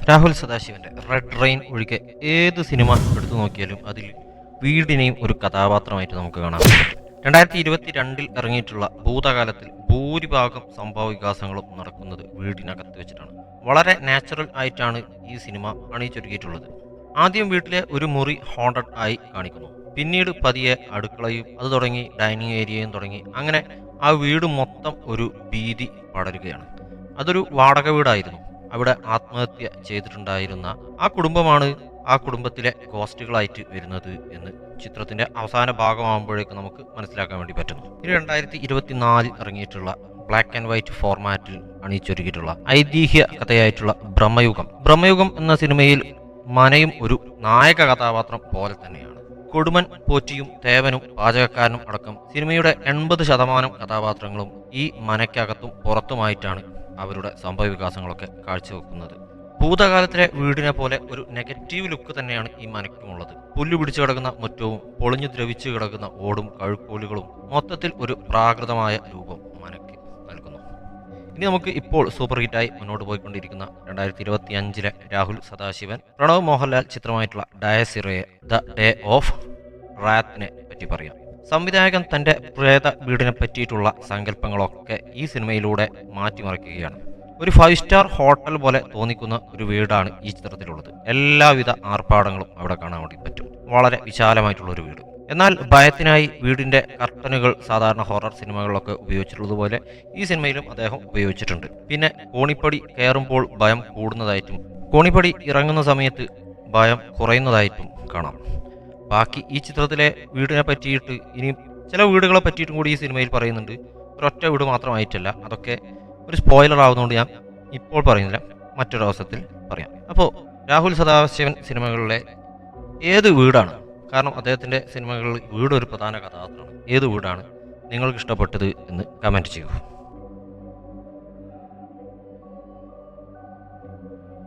Rahul സദാശിവന്റെ red rain ഒഴികെ ഏത് cinema എടുത്തു നോക്കിയാലും അതിൽ വീടിനെയും ഒരു കഥാപാത്രമായിട്ട് നമുക്ക് കാണാം. 2022 ഇറങ്ങിയിട്ടുള്ള ഭൂതകാലത്തിൽ ഭൂരിഭാഗം സംഭവ വികാസങ്ങളും നടക്കുന്നത് വീടിനകത്ത് വെച്ചിട്ടാണ്. വളരെ നാച്ചുറൽ ആയിട്ടാണ് ഈ സിനിമ അണിയിച്ചൊരുക്കിയിട്ടുള്ളത്. ആദ്യം വീട്ടിലെ ഒരു മുറി ഹോണ്ടഡ് ആയി കാണിക്കുന്നു. പിന്നീട് പതിയെ അടുക്കളയും അത് തുടങ്ങി ഡൈനിങ് ഏരിയയും തുടങ്ങി അങ്ങനെ ആ വീട് മൊത്തം ഒരു ഭീതി പടരുകയാണ്. അതൊരു വാടക വീടായിരുന്നു. അവിടെ ആത്മഹത്യ ചെയ്തിട്ടുണ്ടായിരുന്ന ആ കുടുംബമാണ് ആ കുടുംബത്തിലെ ഗോസ്റ്റുകളായിട്ട് വരുന്നത് എന്ന് ചിത്രത്തിന്റെ അവസാന ഭാഗമാകുമ്പോഴേക്ക് നമുക്ക് മനസ്സിലാക്കാൻ വേണ്ടി പറ്റുന്നു. ഇത് 2024 ഇറങ്ങിയിട്ടുള്ള ബ്ലാക്ക് ആൻഡ് വൈറ്റ് ഫോർമാറ്റിൽ അണിയിച്ചൊരുക്കിയിട്ടുള്ള ഐതിഹ്യ കഥയായിട്ടുള്ള ബ്രഹ്മയുഗം എന്ന സിനിമയിൽ മനയും ഒരു നായക കഥാപാത്രം പോലെ തന്നെയാണ്. കൊടുമൻ, പോറ്റിയും തേവനും പാചകക്കാരനും അടക്കം സിനിമയുടെ 80% കഥാപാത്രങ്ങളും ഈ മനയ്ക്കകത്തും പുറത്തുമായിട്ടാണ് അവരുടെ സംഭവ വികാസങ്ങളൊക്കെ കാഴ്ചവെക്കുന്നത്. ഭൂതകാലത്തിലെ വീടിനെ പോലെ ഒരു നെഗറ്റീവ് ലുക്ക് തന്നെയാണ് ഈ മനയ്ക്കുമുള്ളത്. പുല്ല് പിടിച്ചു കിടക്കുന്ന മുറ്റവും പൊളിഞ്ഞു ദ്രവിച്ചു കിടക്കുന്ന ഓടും കഴുക്കോലുകളും മൊത്തത്തിൽ ഒരു പ്രാകൃതമായ രൂപം മനയ്ക്ക് നൽകുന്നു. ഇനി നമുക്ക് ഇപ്പോൾ സൂപ്പർ ഹിറ്റായി മുന്നോട്ട് പോയിക്കൊണ്ടിരിക്കുന്ന 2025 രാഹുൽ സദാശിവൻ, പ്രണവ് മോഹൻലാൽ ചിത്രമായിട്ടുള്ള ഡയസിറയെ ദ ഡേ ഓഫ് റാത്തിനെ പറ്റി പറയാം. സംവിധായകൻ തന്റെ പ്രേത വീടിനെ പറ്റിയിട്ടുള്ള സങ്കല്പങ്ങളൊക്കെ ഈ സിനിമയിലൂടെ മാറ്റിമറിക്കുകയാണ്. ഒരു 5 സ്റ്റാർ ഹോട്ടൽ പോലെ തോന്നിക്കുന്ന ഒരു വീടാണ് ഈ ചിത്രത്തിലുള്ളത്. എല്ലാവിധ ആർഭാടങ്ങളും അവിടെ കാണാൻ വേണ്ടി പറ്റും. വളരെ വിശാലമായിട്ടുള്ള ഒരു വീട്. എന്നാൽ ഭയത്തിനായി വീടിന്റെ കർട്ടനുകൾ സാധാരണ ഹൊറർ സിനിമകളിലൊക്കെ ഉപയോഗിച്ചിട്ടുള്ളതുപോലെ ഈ സിനിമയിലും അദ്ദേഹം ഉപയോഗിച്ചിട്ടുണ്ട്. പിന്നെ കോണിപ്പടി കയറുമ്പോൾ ഭയം കൂടുന്നതായിട്ടും കോണിപ്പടി ഇറങ്ങുന്ന സമയത്ത് ഭയം കുറയുന്നതായിട്ടും കാണാം. ബാക്കി ഈ ചിത്രത്തിലെ വീടിനെ പറ്റിയിട്ട് ഇനിയും ചില വീടുകളെ പറ്റിയിട്ടും കൂടി ഈ സിനിമയിൽ പറയുന്നുണ്ട്. ഒരൊറ്റ വീട് മാത്രമായിട്ടല്ല. അതൊക്കെ ഒരു സ്പോയിലർ ആവുന്നതുകൊണ്ട് ഞാൻ ഇപ്പോൾ പറയുന്നില്ല, മറ്റൊരു അവസരത്തിൽ പറയാം. അപ്പോൾ രാഹുൽ സദാശിവൻ സിനിമകളിലെ ഏത് വീടാണ്, കാരണം അദ്ദേഹത്തിൻ്റെ സിനിമകളിൽ വീട് ഒരു പ്രധാന കഥാപാത്രമാണ്, ഏത് വീടാണ് നിങ്ങൾക്ക് ഇഷ്ടപ്പെട്ടത് എന്ന് കമൻറ്റ് ചെയ്യൂ.